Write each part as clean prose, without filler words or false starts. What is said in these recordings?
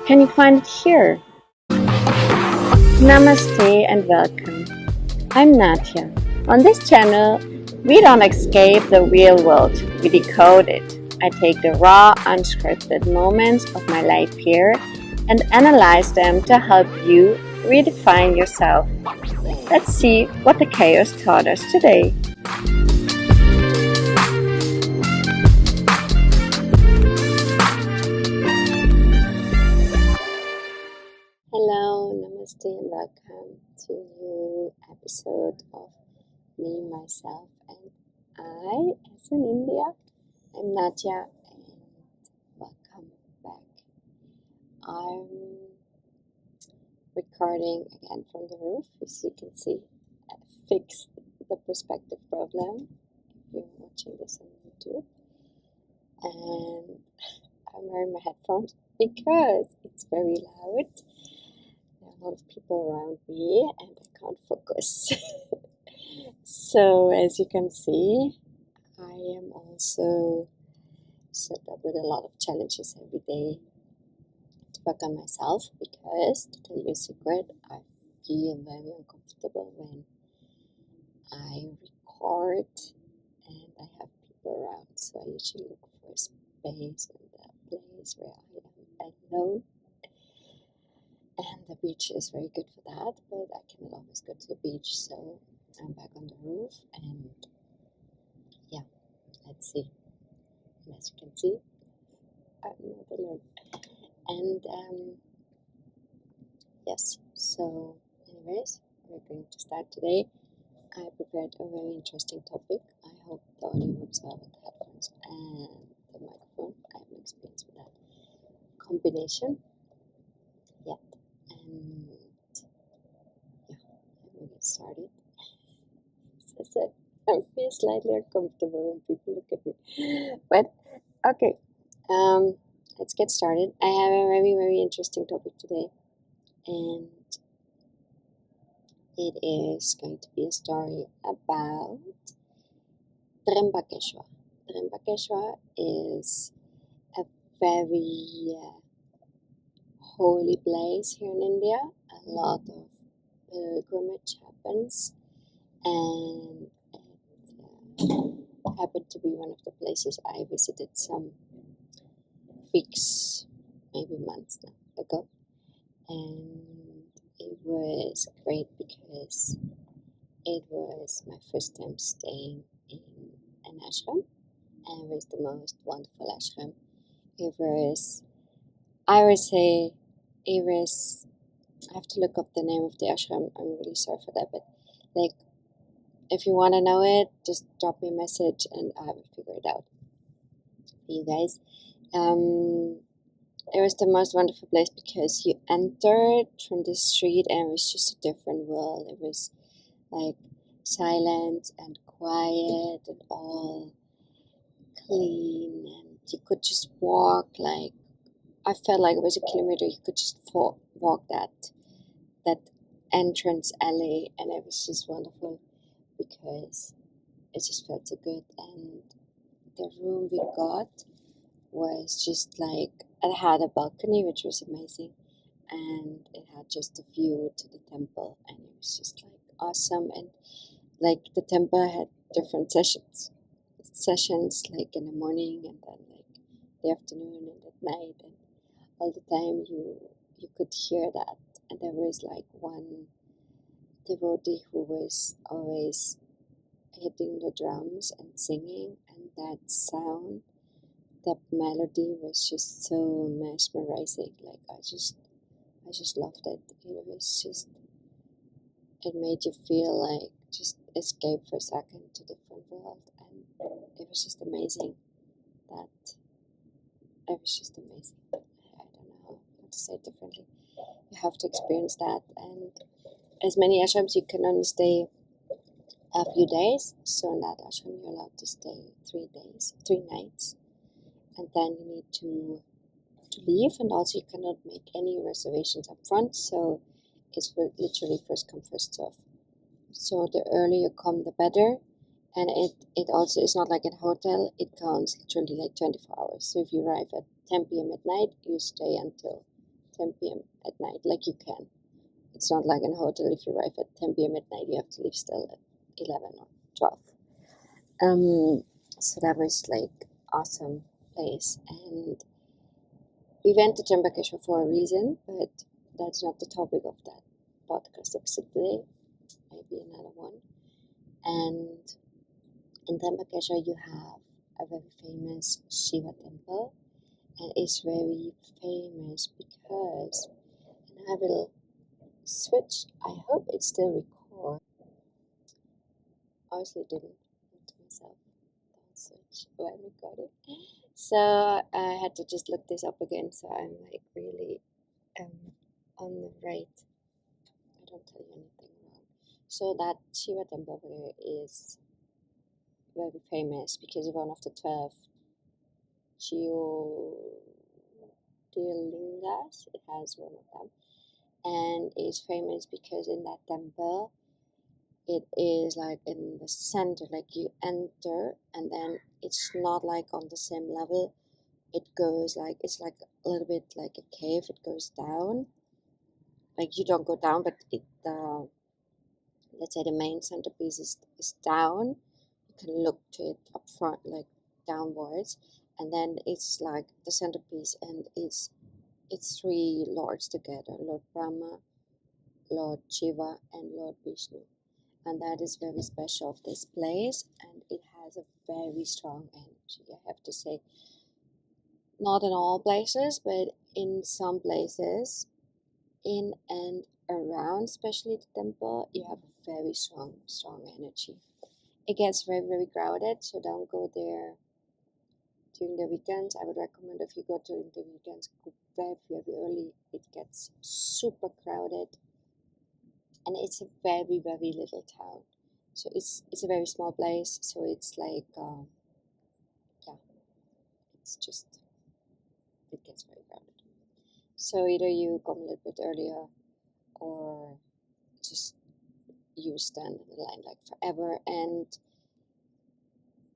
Can you find it here? Namaste and welcome. I'm Nadja. On this channel, we don't escape the real world, we decode it. I take the raw, unscripted moments of my life here and analyze them to help you redefine yourself. Let's see what the chaos taught us today. Hello, namaste and welcome to a new episode of Me, Myself and I, as in India. I'm Nadja and welcome back. I'm recording again from the roof. As you can see, I fixed the perspective problem if you're watching this on YouTube. And I'm wearing my headphones because it's very loud. There are a lot of people around me and I can't focus. So as you can see, I am also set up with a lot of challenges every day to work on myself because, to tell you a secret, I feel very uncomfortable when I record and I have people around. So I usually look for a space and a place where I am alone. And the beach is very good for that, but I cannot always go to the beach, so I'm back on the roof and yeah, let's see. And as you can see, I'm not alone. And yes, so anyways, we're going to start today. I prepared a very interesting topic. I hope the audio works well with the headphones and the microphone. I have no experience with that combination yet. And yeah, I'm going to get started. As I said, I feel slightly uncomfortable when people look at me. But okay, let's get started. I have a very, very interesting topic today. And it is going to be a story about Trimbakeshwar. Trimbakeshwar is a very holy place here in India. A lot of pilgrimage happens, and it happened to be one of the places I visited some weeks, maybe months now ago, and it was great because it was my first time staying in an ashram, and it was the most wonderful ashram. It was, I would say, it was, I have to look up the name of the ashram, I'm really sorry for that, but like, if you want to know it, just drop me a message and I will figure it out for you guys. It was the most wonderful place because you entered from the street and it was just a different world. It was like silent and quiet and all clean, and you could just walk like, I felt like it was a kilometer. You could just walk that entrance alley, and it was just wonderful because it just felt so good. And the room we got was just like, it had a balcony which was amazing, and it had just a view to the temple, and it was just like awesome. And like the temple had different sessions like in the morning and then like the afternoon and at night, and all the time you could hear that. And there was like one devotee who was always hitting the drums and singing, and that sound, that melody was just so mesmerizing. Like I just loved it. It was just, it made you feel like just escape for a second to a different world, and it was just amazing. That it was just amazing. I don't know how to say it differently. You have to experience that. And as many ashrams, you can only stay a few days. So in that ashram, you're allowed to stay 3 nights, and then you need to leave. And also, you cannot make any reservations up front. So it's literally first come, first serve. So the earlier you come, the better. And it also is not like a hotel. It counts literally like 24 hours. So if you arrive at 10 p.m. at night, you stay until 10 p.m. at night, like you can. It's not like in a hotel, if you arrive at 10 p.m. at night, you have to leave still at 11 or 12. So that was like awesome place. And we went to Trimbakeshwar for a reason, but that's not the topic of that podcast episode today. Maybe another one. And in Trimbakeshwar, you have a very famous Shiva temple, and it's very famous because, and I will switch. I hope it still records. Obviously, it didn't to myself. Don't switch when recording. So I had to just look this up again. So I'm like really on the right. I don't tell you anything wrong. So that Shiva temple there is very famous because one of the 12 Jyotirlingas, it has one of them, and it's famous because in that temple it is like in the center, like you enter and then it's not like on the same level. It goes like, it's like a little bit like a cave. It goes down, like you don't go down, but it let's say the main centerpiece is down. You can look to it up front, like downwards, and then it's like the centerpiece, and it's three lords together: Lord Brahma, Lord Shiva, and Lord Vishnu. And that is very special of this place, and it has a very strong energy, I have to say. Not in all places, but in some places, in and around, especially the temple, you have a very strong energy. It gets very, very crowded, so don't go there during the weekends. I would recommend, if you go during the weekends, go very, very early. It gets super crowded, and it's a very, very little town. So it's a very small place. So it's like yeah, it's just, it gets very crowded. So either you come a little bit earlier, or just you stand in the line like forever, and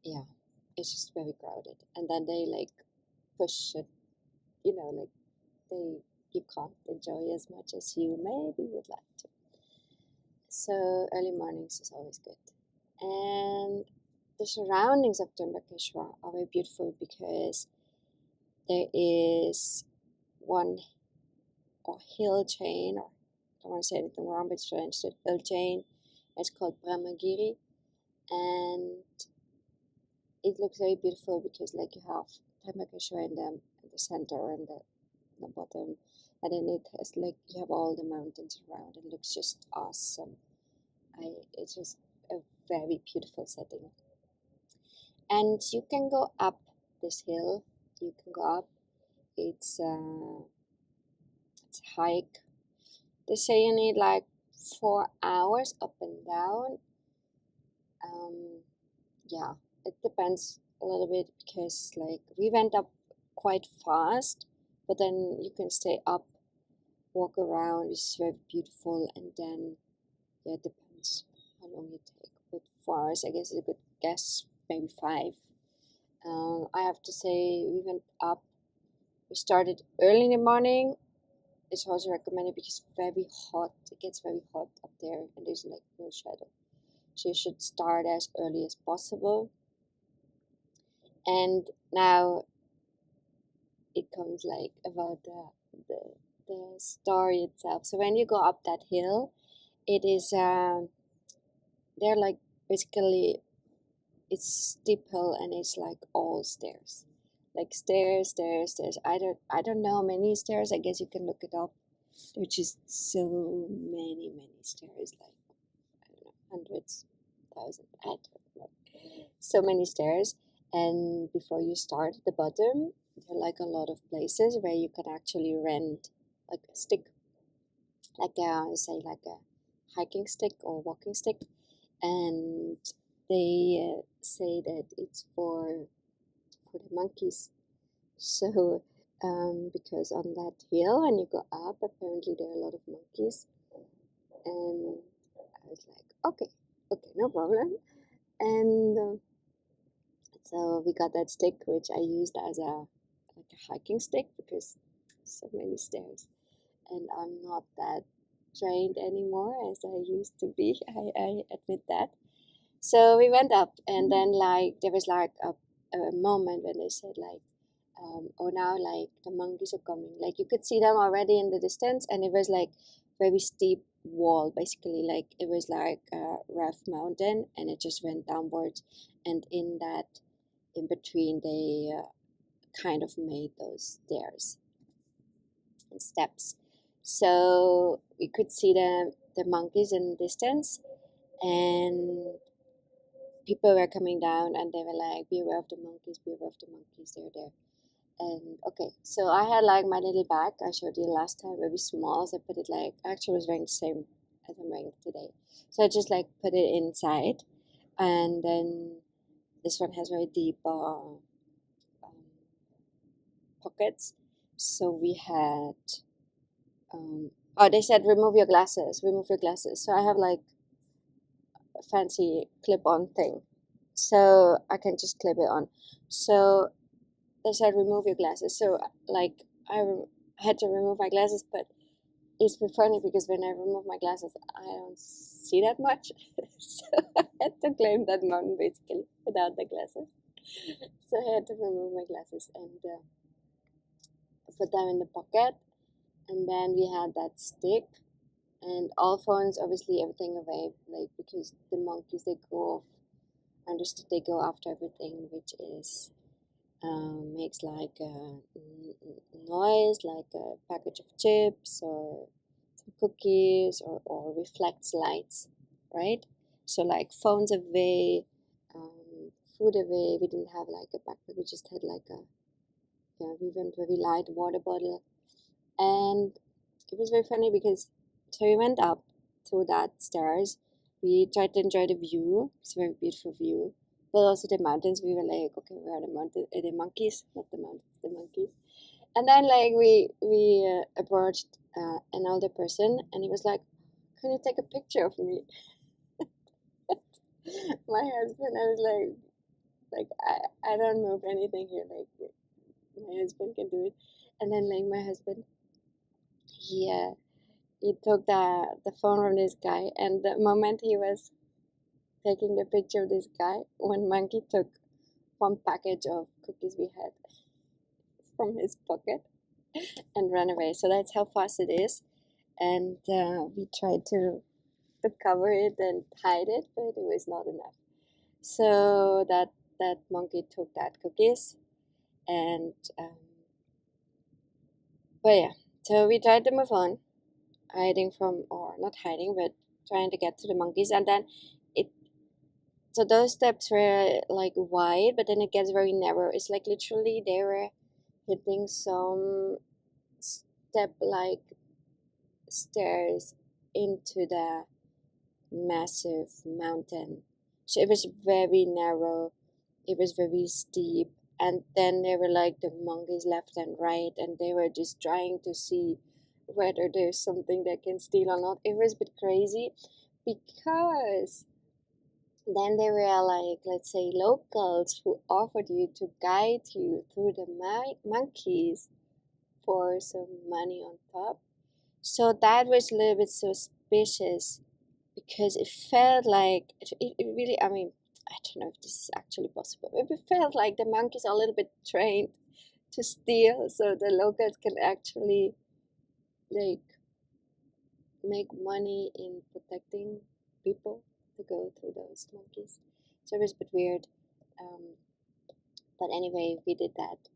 yeah, it's just very crowded. And then they like push it, like you can't enjoy as much as you maybe would like to. So early mornings is always good. And the surroundings of Trimbakeshwar are very beautiful because there is one hill chain, or I don't want to say anything wrong, but it's French, the hill chain. It's called Brahmagiri, and it looks very beautiful because like you have Trimbakeshwar in the center and the bottom, and then it has like you have all the mountains around. It looks just awesome. It's just a very beautiful setting. And you can go up this hill. You can go up. It's a hike. They say you need like 4 hours up and down. Yeah, it depends a little bit because like we went up quite fast, but then you can stay up, walk around. It's very beautiful, and then yeah, it depends how long you take. But 4 hours, I guess, is a good guess. Maybe 5. I have to say, we went up. We started early in the morning. It's also recommended because it's very hot. It gets very hot up there, and there's like no shadow. So you should start as early as possible. And now it comes like about the story itself. So when you go up that hill, it is they're like basically, it's steep hill, and it's like all stairs, like stairs. I don't know how many stairs. I guess you can look it up. There's just so many stairs, like I don't know, hundreds, thousands, I don't know, so many stairs. And before you start at the bottom, there are like a lot of places where you can actually rent like a stick, like say like a hiking stick or walking stick, and they say that it's for the monkeys. So because on that hill when you go up, apparently there are a lot of monkeys, and I was like, okay, no problem. And so we got that stick, which I used as a hiking stick because so many stairs. and I'm not that trained anymore as I used to be. I admit that. So we went up, and then like there was like a moment when they said like, oh, now like the monkeys are coming. Like you could see them already in the distance, and it was like very steep wall basically. Like it was like a rough mountain, and it just went downwards, and in that in between they kind of made those stairs and steps. So we could see the monkeys in the distance, and people were coming down, and they were like, beware of the monkeys, beware of the monkeys, they're there. And okay, so I had like my little bag I showed you last time, very small, so I put it like, actually I was wearing the same as I'm wearing today. So I just like put it inside, and then this one has very deep pockets. So we had, oh, they said remove your glasses, remove your glasses. So I have like a fancy clip-on thing, so I can just clip it on. So they said remove your glasses. So like had to remove my glasses, but it's been funny because when I remove my glasses, I don't see that much. So I had to climb that mountain basically without the glasses. So I had to remove my glasses and put them in the pocket. And then we had that stick and all phones, obviously everything away, like because the monkeys they go off. I understood they go after everything which is makes like a noise, like a package of chips or some cookies, or reflects lights, right? So like phones away, food away. We didn't have like a backpack. We just had like a, yeah, we went very light water bottle, and it was very funny because so we went up to that stairs. We tried to enjoy the view. It's a very beautiful view, but also the mountains. We were like, okay, where are the mountain, the monkeys, not the mountains, the monkeys. And then like we approached an older person, and he was like, "Can you take a picture of me?" My husband, I was like I don't move anything here. Like my husband can do it. And then like my husband, he uh, he took the phone from this guy, and the moment he was taking the picture of this guy, one monkey took one package of cookies we had from his pocket and ran away. So that's how fast it is. And we tried to cover it and hide it, but it was not enough. So that monkey took that cookies, and but yeah. So we tried to move on, hiding from, or not hiding, but trying to get to the monkeys, and then it. So those steps were like wide, but then it gets very narrow. It's like literally they were hitting some step like stairs into the massive mountain. So it was very narrow, it was very steep, and then there were like the monkeys left and right, and they were just trying to see whether there's something they can steal or not. It was a bit crazy because then there were like, let's say, locals who offered you to guide you through the monkeys for some money on top. So that was a little bit suspicious because it felt like it really, I mean, I don't know if this is actually possible. It felt like the monkeys are a little bit trained to steal, so the locals can actually like make money in protecting people to go through those monkeys. So it was a bit weird. Um, but anyway, we did that,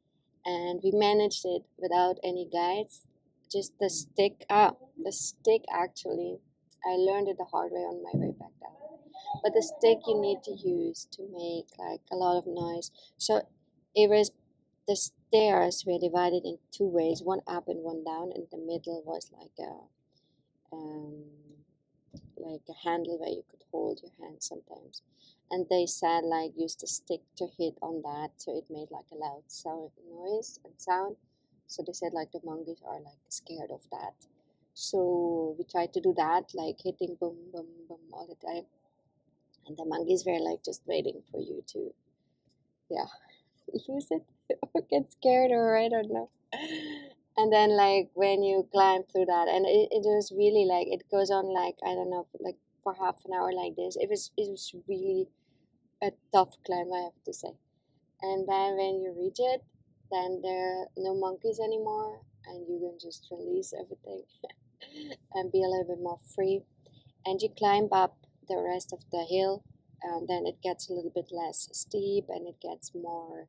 and we managed it without any guides. Just the stick. Ah, the stick actually. I learned it the hard way on my way back down. But the stick you need to use to make like a lot of noise. So it was, the stairs were divided in two ways, one up and one down, and the middle was um, like a handle where you could hold your hand sometimes. And they said like use the stick to hit on that, so it made like a loud sound, noise and sound. So they said like the monkeys are like scared of that. So we tried to do that, like hitting boom boom boom all the time, and the monkeys were like just waiting for you to, yeah, lose it or get scared, or I don't know. And then like when you climb through that, and it was really like, it goes on like, I don't know, like for half an hour like this. It was really a tough climb, I have to say. And then when you reach it, then there are no monkeys anymore, and you can just release everything and be a little bit more free. And you climb up the rest of the hill, and then it gets a little bit less steep, and it gets more,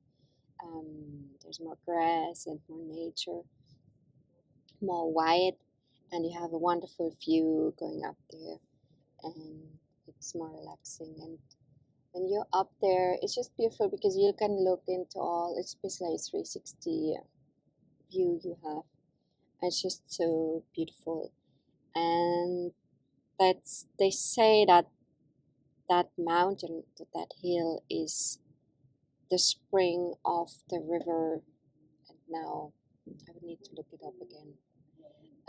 there's more grass and more nature, more wide, and you have a wonderful view going up there, and it's more relaxing. And when you're up there, it's just beautiful because you can look into all, it's basically a 360 view you have. It's just so beautiful. And they say that that mountain, that hill, is the spring of the river. And now I would need to look it up again.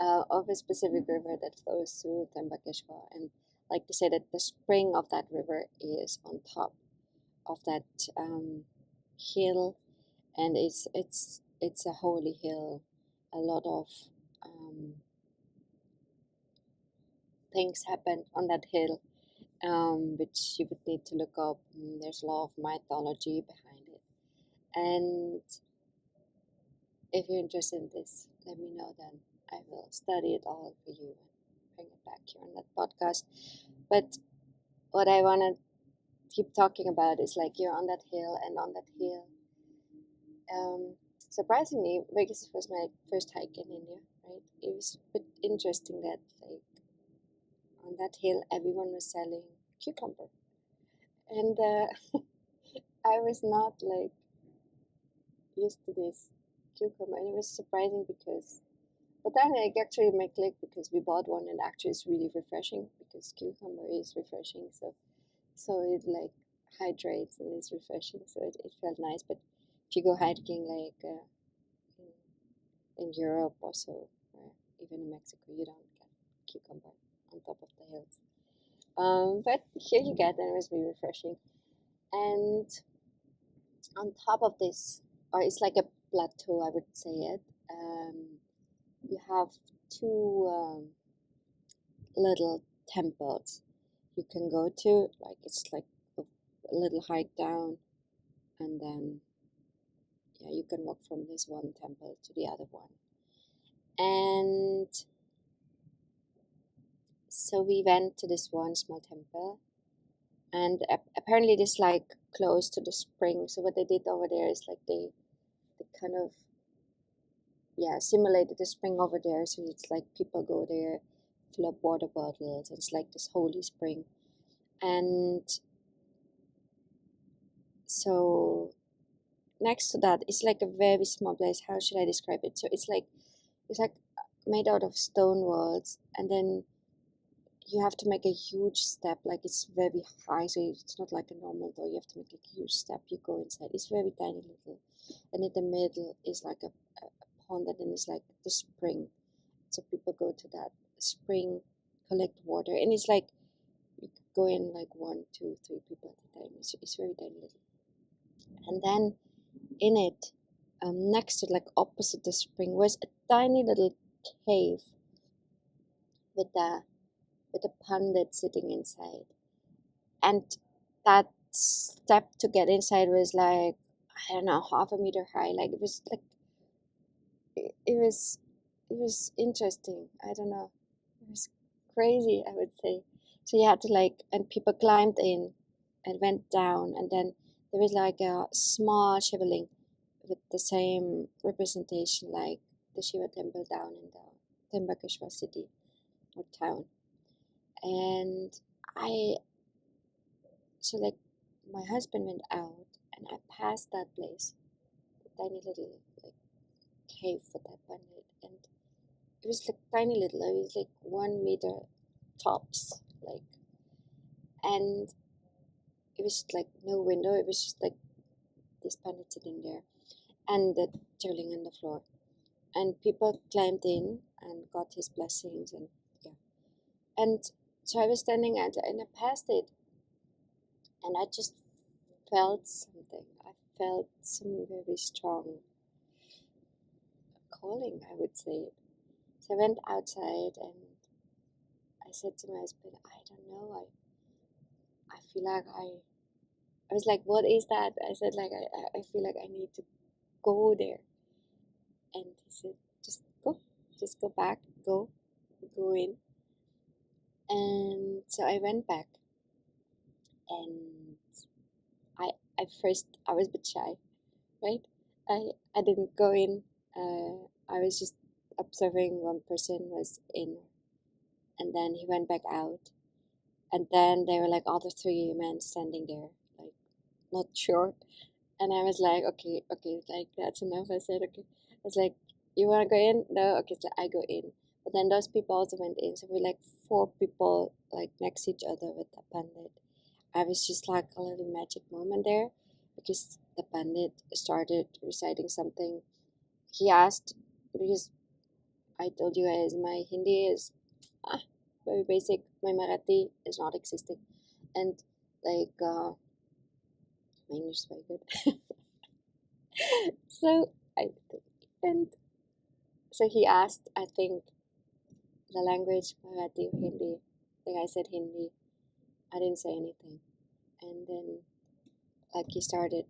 Of a specific river that flows through Trimbakeshwar. And like to say that the spring of that river is on top of that hill, and it's a holy hill. A lot of things happen on that hill, which you would need to look up. There's a lot of mythology behind it, and if you're interested in this, let me know. Then I will study it all for you and bring it back here on that podcast. But what I want to keep talking about is like, you're on that hill, and on that hill, surprisingly, because it was my first hike in India, right? It was a bit interesting that like on that hill, everyone was selling cucumber, and I was not like used to this cucumber, and it was surprising because. But then it actually made click because we bought one, and actually it's really refreshing because cucumber is refreshing. So it like hydrates and it's refreshing. So it felt nice. But if you go hiking like in Europe also, or even in Mexico, you don't get cucumber on top of the hills. But here you get, and it was really refreshing. And on top of this, or it's like a plateau, I would say it. You have two little temples you can go to. Like it's like a little hike down, and then yeah, you can walk from this one temple to the other one. And so we went to this one small temple, and apparently this like close to the spring. So what they did over there is like they kind of simulated the spring over there. So it's like people go there, fill up water bottles. It's like this holy spring. And so next to that, it's like a very small place. How should I describe it? So it's like made out of stone walls, and then you have to make a huge step. Like it's very high, so it's not like a normal door. You have to make a huge step. You go inside. It's very tiny little, and in the middle is like a pond, and then it's like the spring. So people go to that spring, collect water, and it's like you could go in like 1, 2, 3 people at a time. It's very tiny little, and then in it, next to like opposite the spring, was a tiny little cave with a pandit sitting inside, and that step to get inside was like, I don't know, half a meter high. Like it was like it was interesting. I don't know, it was crazy, I would say. So you had to like, and people climbed in and went down, and then there was like a small Shivaling with the same representation like the Shiva temple down in the Trimbakeshwar city or town. And I, so like my husband went out, and I passed that place, the tiny little like cave for that one night, and it was like tiny little, it was like 1 meter tops, like, and it was like no window, it was just like this pandit sitting there, and the Jyotirlinga on the floor, and people climbed in and got his blessings, and yeah, and so I was standing at, and I passed it, and I just felt something. I felt some very strong calling, I would say. So I went outside and I said to my husband, I don't know, I feel like I was like, what is that? I said, like, I feel like I need to go there. And he said, just go back, go in. And so I went back, and I at first I was a bit shy, right? I didn't go in. I was just observing. One person was in, and then he went back out, and then there were like other three men standing there, like not sure. And I was like, okay, like that's enough. I said, okay. I was like, you want to go in? No, okay, so I go in. But then those people also went in. So we were like four people like next to each other with the pandit. I was just like a little magic moment there because the pandit started reciting something. He asked, because I told you guys my Hindi is very basic, my Marathi is not existing. And like, my English is very good. So I and so he asked, I think, the language Marathi or Hindi. I think I said Hindi. I didn't say anything. And then like he started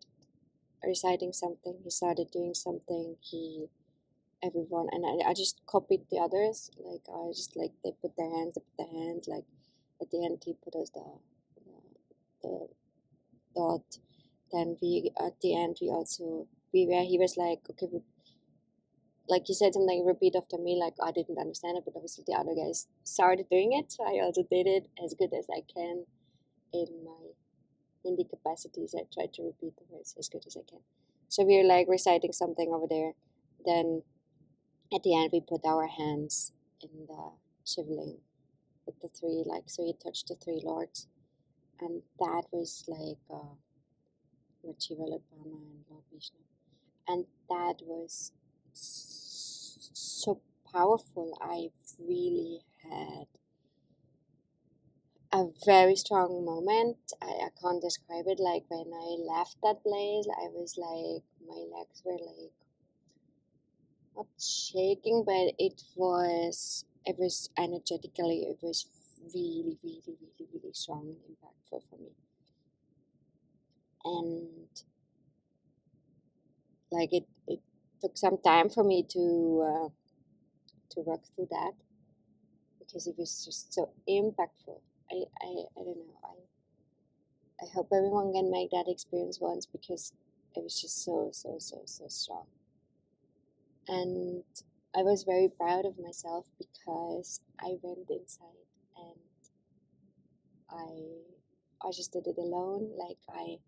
reciting something, he started doing something, everyone, and I just copied the others. Like I just like they put their hands, like at the end he put us the dot. Then we at the end we also we where he was like, okay, like he said something, repeat after me. Like I didn't understand it, but obviously the other guys started doing it, so I also did it as good as I can in my Hindi capacities. I tried to repeat the words as good as I can. So we were like reciting something over there. Then at the end we put our hands in the shivling with the three, like so he touched the three lords, and that was like Lord Shiva, Lord Brahma, and Lord Vishnu, and that was so powerful. I really had a very strong moment. I can't describe it. Like when I left that place, I was like, my legs were like not shaking, but it was energetically, it was really strong and impactful for me. And like it took some time for me to work through that because it was just so impactful. I don't know. I hope everyone can make that experience once because it was just so strong. And I was very proud of myself because I went inside and I just did it alone. Like I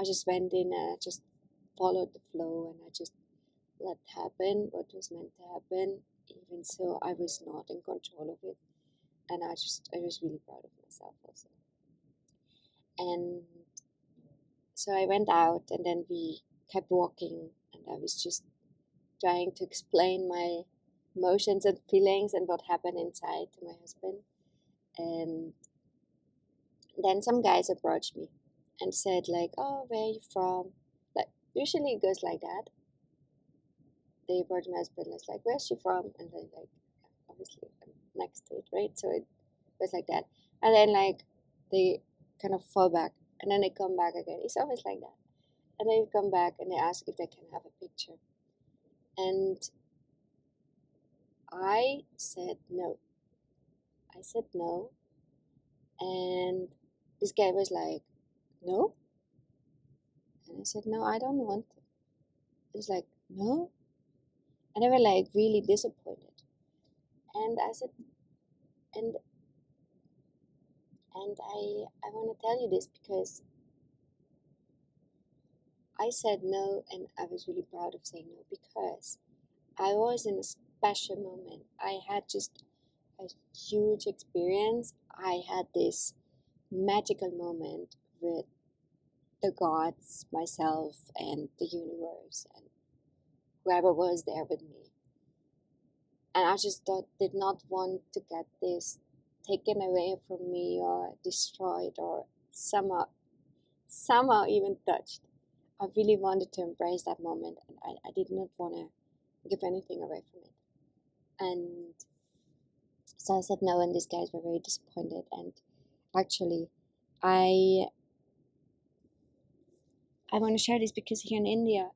just went in and I just followed the flow and I just let happen what was meant to happen. Even so, I was not in control of it, and I was really proud of myself also. And so I went out, and then we kept walking, and I was just trying to explain my emotions and feelings and what happened inside to my husband. And then some guys approached me and said like, "Oh, where are you from?" Like usually it goes like that. They approached my husband and was like, "Where's she from?" And then like, obviously I'm next to it, right? So it was like that. And then like they kind of fall back, and then they come back again. It's always like that. And they come back and they ask if they can have a picture. And I said no. I said no. And this guy was like, no. And I said, no, I don't want to. He's like, no. And they were like really disappointed. And I said, and I want to tell you this because I said no, and I was really proud of saying no because I was in a special moment. I had just a huge experience. I had this magical moment with the gods, myself, and the universe, and whoever was there with me. And I just did not want to get this taken away from me or destroyed or somehow even touched. I really wanted to embrace that moment, and I did not want to give anything away from it. And so I said no, and these guys were very disappointed. And actually, I want to share this because here in India,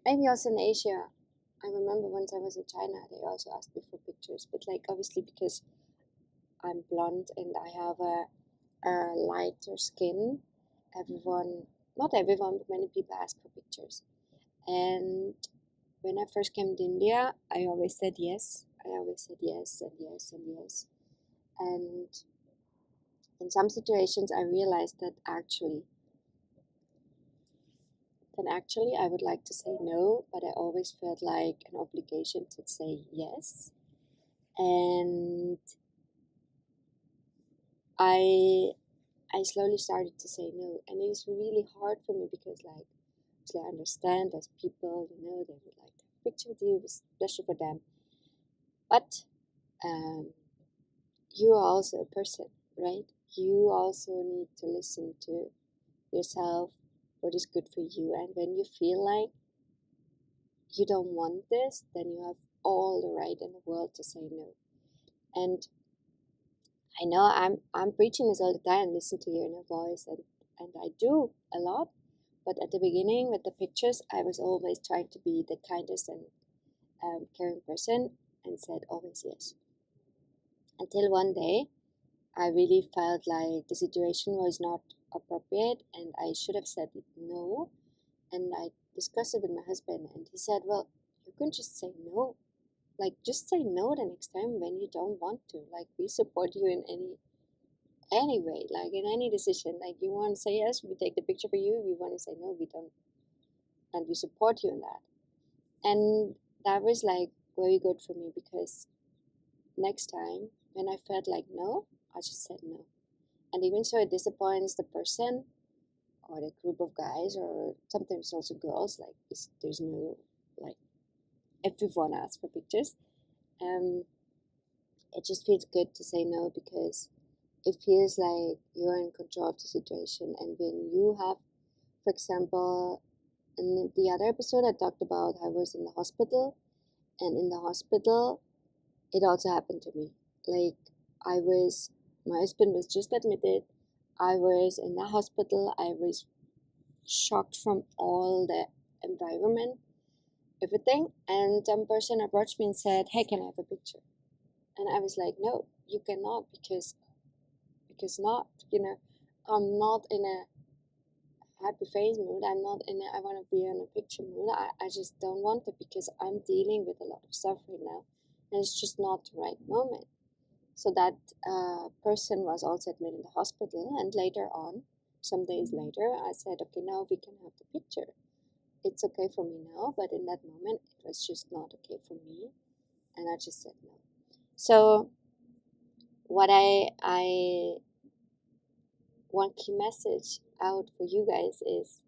maybe also in Asia, I remember once I was in China, they also asked me for pictures, but like obviously because I'm blonde and I have a lighter skin, not everyone, but many people ask for pictures. And when I first came to India, I always said yes. I always said yes and yes and yes. And in some situations, I realized that actually I would like to say no, but I always felt like an obligation to say yes. And I slowly started to say no, and it is really hard for me because like I understand as people, they would like to have a picture with you, it's a pleasure for them. But you are also a person, right? You also need to listen to yourself, what is good for you, and when you feel like you don't want this, then you have all the right in the world to say no. And I know I'm preaching this all the time, listen to your inner voice, and I do a lot. But at the beginning with the pictures, I was always trying to be the kindest and caring person and said always yes. Until one day, I really felt like the situation was not appropriate and I should have said no. And I discussed it with my husband, and he said, well, you can just say no. Like, just say no the next time when you don't want to. Like, we support you in any way, like in any decision. Like, you want to say yes, we take the picture for you. If you want to say no, we don't. And we support you in that. And that was like very good for me because next time when I felt like no, I just said no. And even so, it disappoints the person or the group of guys, or sometimes also girls. Like, there's no, like, everyone asks for pictures. It just feels good to say no because it feels like you're in control of the situation. And when you have, for example, in the other episode, I talked about I was in the hospital, and in the hospital, it also happened to me. Like, my husband was just admitted. I was in the hospital. I was shocked from all the environment, everything. And some person approached me and said, hey, can I have a picture? And I was like, no, you cannot because not, I'm not in a happy face mood. I'm not in I want to be in a picture mood. I just don't want it because I'm dealing with a lot of stuff right now. And it's just not the right moment. So that person was also admitted in the hospital. And later on, some days later, I said, okay, now we can have the picture. It's okay for me now. But in that moment, it was just not okay for me. And I just said no. So what I one key message out for you guys is,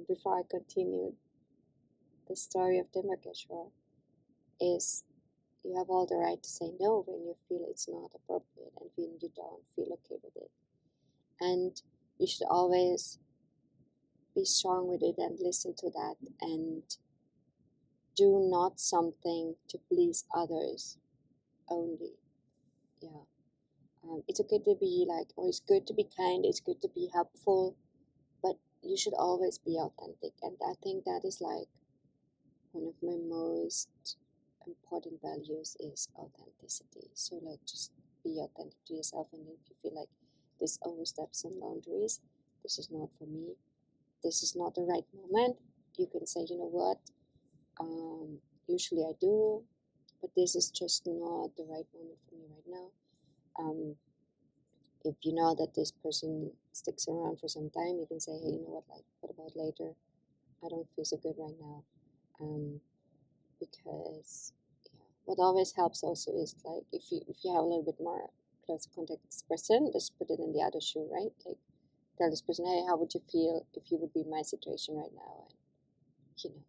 before I continue the story of Trimbakeshwar, is you have all the right to say no when you feel it's not appropriate and when you don't feel okay with it. And you should always be strong with it and listen to that and do not something to please others only. Yeah. It's okay to be like, oh, it's good to be kind, it's good to be helpful, but you should always be authentic. And I think that is like one of my most important values is authenticity. So like, just be authentic to yourself, and if you feel like this oversteps some boundaries, this is not for me, this is not the right moment, you can say, you know what, usually I do, but this is just not the right moment for me right now. If you know that this person sticks around for some time, you can say, hey, you know what, like, what about later? I don't feel so good right now. Because what always helps also is like if you have a little bit more close contact with this person, just put it in the other shoe, right? Like, tell this person, hey, how would you feel if you would be in my situation right now? And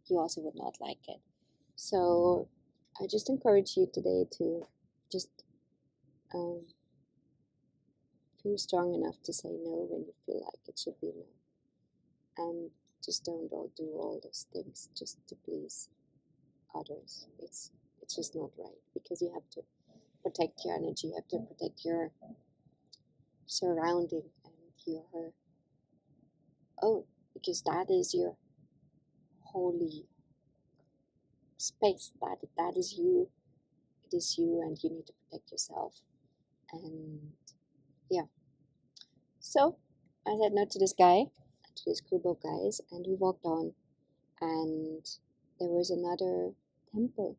you also would not like it. So I just encourage you today to just feel strong enough to say no when you feel like it should be no, and just don't all do all those things just to please others. It's just not right, because you have to protect your energy, you have to protect your surrounding and your own, because that is your holy space. That is you. It is you, and you need to protect yourself. And yeah, so I said no to this guy, to this group of guys, and we walked on, and there was another temple,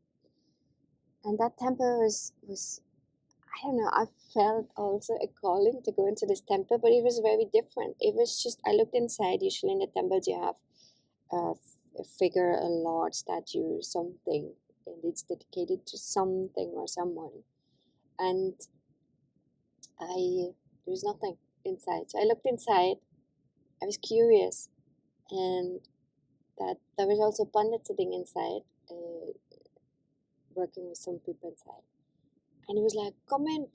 and that temple was I don't know, I felt also a calling to go into this temple, but it was very different. It was just, I looked inside. Usually in the temples you have a figure, a lord, statue, something, and it's dedicated to something or someone. And there was nothing inside. So I looked inside. I was curious, and that there was also a pandit sitting inside, working with some people inside. And he was like, come in.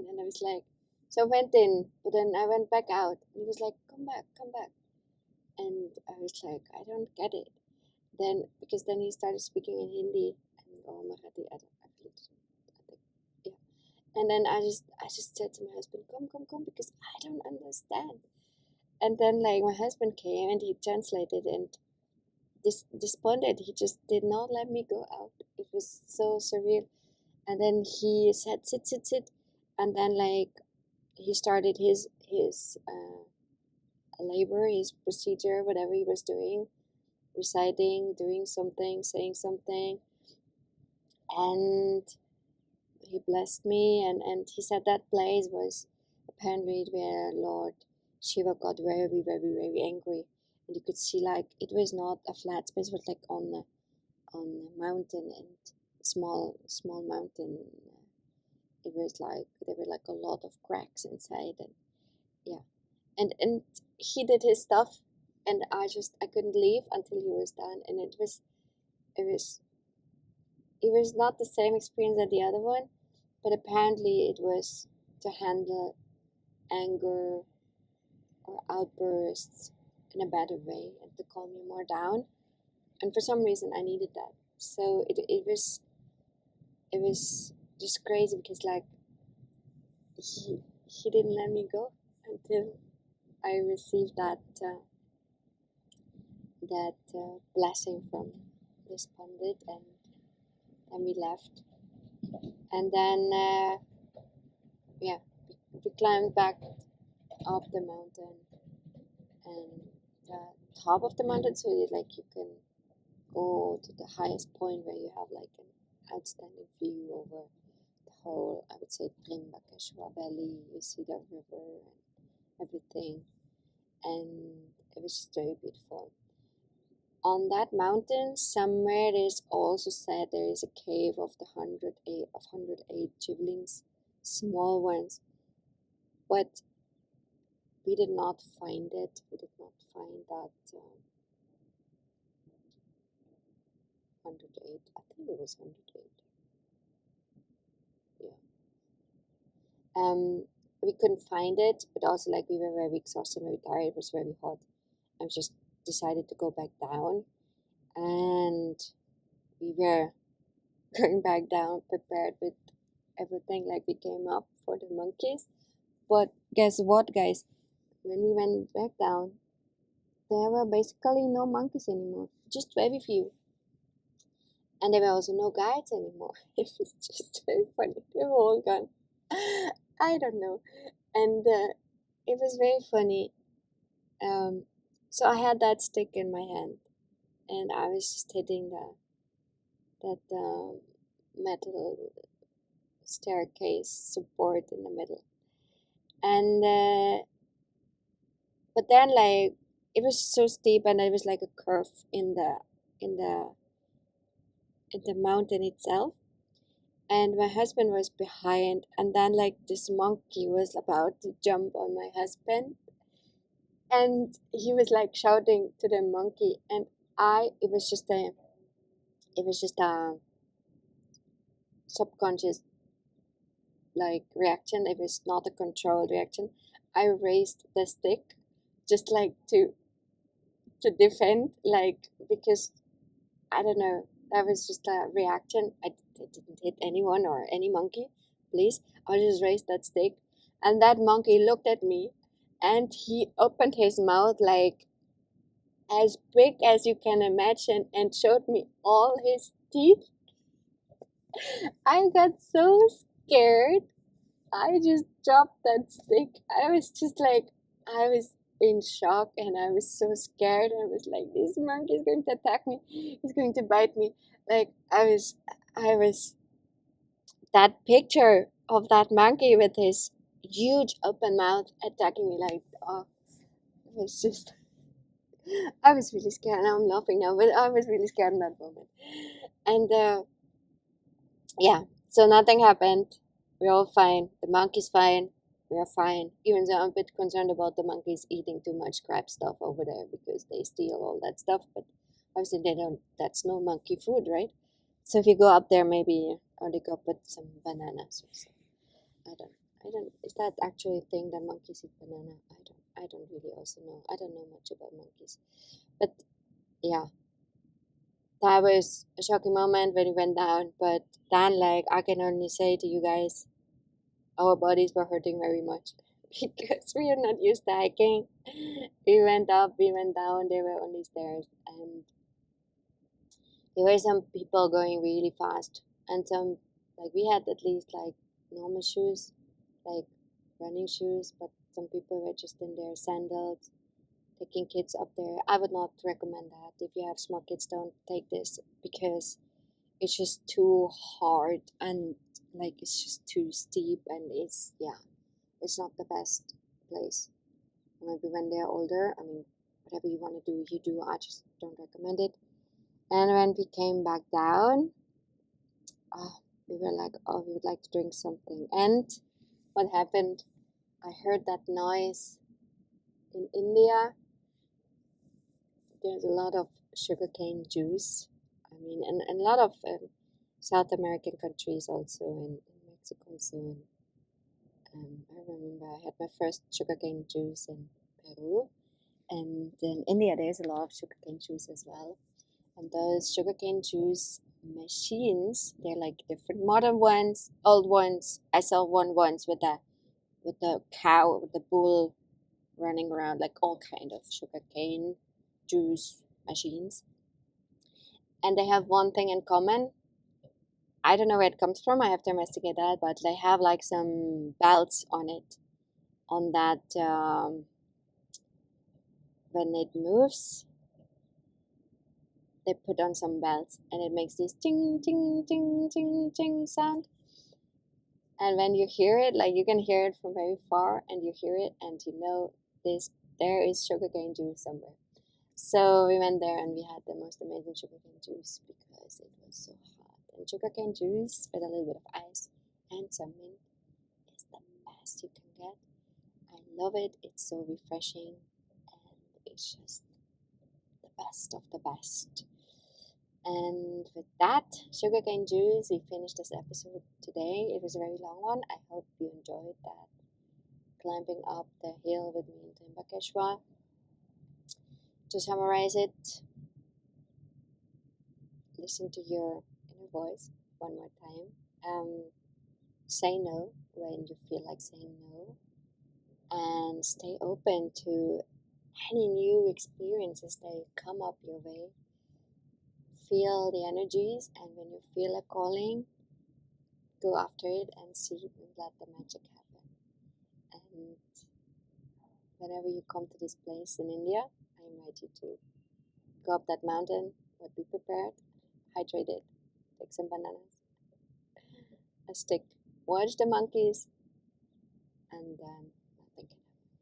And I was like, so I went in, but then I went back out. And he was like, come back. And I was like, I don't get it. Then, because then he started speaking in Hindi or Marathi, I think, yeah. And then I just said to my husband, come, because I don't understand. And then like my husband came and he translated, and this pandit, he just did not let me go out. It was so surreal. And then he said, sit. And then like he started his labor, his procedure, whatever he was doing, reciting, doing something, saying something. And he blessed me, and he said that place was apparently where Lord Shiva got very, very, very angry. And you could see like it was not a flat space, but like on the mountain, and small mountain. It was like there were like a lot of cracks inside, and yeah, and he did his stuff, and I couldn't leave until he was done. And it was not the same experience as the other one, but apparently it was to handle anger or outbursts in a better way and to calm you more down. And for some reason I needed that. So it was just crazy, because like he didn't let me go until I received that blessing from this pandit, and then we left. And then yeah, we climbed back up the mountain, and the top of the mountain, so like you can go to the highest point where you have like an outstanding view over the whole, I would say, Trimbakeshwar valley. You see the river and everything, and it was just very beautiful. On that mountain, somewhere it is also said there is a cave of the 108 Jyotirlingas, small ones, but we did not find it. We did not find that 108. I think it was 108. Yeah. We couldn't find it, but also like we were very exhausted, very tired. It was very hot. I just decided to go back down, and we were going back down prepared with everything, like we came up for the monkeys. But guess what, guys? When we went back down, there were basically no monkeys anymore, just very few. And there were also no guides anymore. It was just very funny. They were all gone. I don't know. And it was very funny. So I had that stick in my hand, and I was just hitting that metal staircase support in the middle. And but then like it was so steep, and it was like a curve in the mountain itself. And my husband was behind, and then like this monkey was about to jump on my husband, and he was like shouting to the monkey, and it was just a subconscious like reaction. It was not a controlled reaction. I raised the stick just like to to defend, like, because I don't know, that was just a reaction. I didn't hit anyone or any monkey, please. I just raised that stick, and that monkey looked at me, and he opened his mouth like as big as you can imagine and showed me all his teeth. I got so scared. I just dropped that stick. I was just like, I was in shock and I was so scared. I was like, this monkey is going to attack me. He's going to bite me. Like, I was, that picture of that monkey with his huge open mouth attacking me, like, oh, it was just, I was really scared. Now I'm laughing now, but I was really scared in that moment. And, yeah, so nothing happened. We're all fine. The monkey's fine. We're fine. Even though I'm a bit concerned about the monkeys eating too much crap stuff over there because they steal all that stuff. But obviously they don't. That's no monkey food, right? So if you go up there, maybe only go put some bananas or something. I don't. Is that actually a thing that monkeys eat banana? I don't really also know. I don't know much about monkeys. But yeah, that was a shocking moment when it went down. But then, like, I can only say to you guys, our bodies were hurting very much because we are not used to hiking. We went up, we went down, there were only stairs, and there were some people going really fast, and some, like, we had at least like normal shoes, like running shoes, but some people were just in their sandals, taking kids up there. I would not recommend that. If you have small kids, don't take this because it's just too hard and like it's just too steep, and it's, yeah, it's not the best place. Maybe when they're older, I mean, whatever you want to do, you do. I just don't recommend it. And when we came back down, we were like, oh, we would like to drink something. And what happened? I heard that noise in India. There's a lot of sugarcane juice. I mean, and a lot of South American countries also, in Mexico also. And I remember I had my first sugarcane juice in Peru, and in India there's a lot of sugarcane juice as well. And those sugarcane juice machines, they're like different modern ones, old ones. I saw one once with the cow, with the bull running around, like all kind of sugarcane juice machines. And they have one thing in common. I don't know where it comes from. I have to investigate that, but they have like some belts on it, on that when it moves, they put on some bells, and it makes this ting ting ting ting ting sound. And when you hear it, like you can hear it from very far, and you hear it, and you know this, there is sugarcane juice somewhere. So we went there and we had the most amazing sugarcane juice because it was so hot. And sugarcane juice with a little bit of ice and some mint is the best you can get. I love it. It's so refreshing, and it's just the best of the best. And with that sugarcane juice, we finished this episode today. It was a very long one. I hope you enjoyed that. Climbing up the hill with me in Trimbakeshwar. To summarize it, listen to your inner voice one more time. Say no when you feel like saying no, and stay open to any new experiences that come up your way. Feel the energies, and when you feel a calling, go after it and see and let the magic happen. And whenever you come to this place in India, I invite you to go up that mountain, but be prepared, hydrated, take some bananas, a stick, watch the monkeys, and then nothing can happen.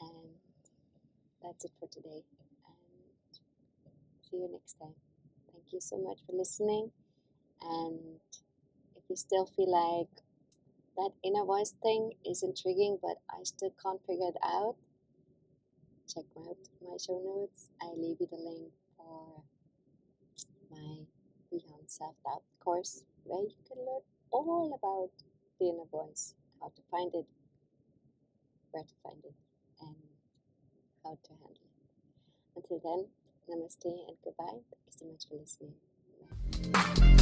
And that's it for today. And see you next time. Thank you so much for listening. And if you still feel like that inner voice thing is intriguing, but I still can't figure it out, check out my show notes. I leave you the link for my Beyond Self-Doubt course, where you can learn all about the inner voice, how to find it, where to find it, and how to handle it. Until then, namaste and goodbye. Thank you so much for listening. Bye.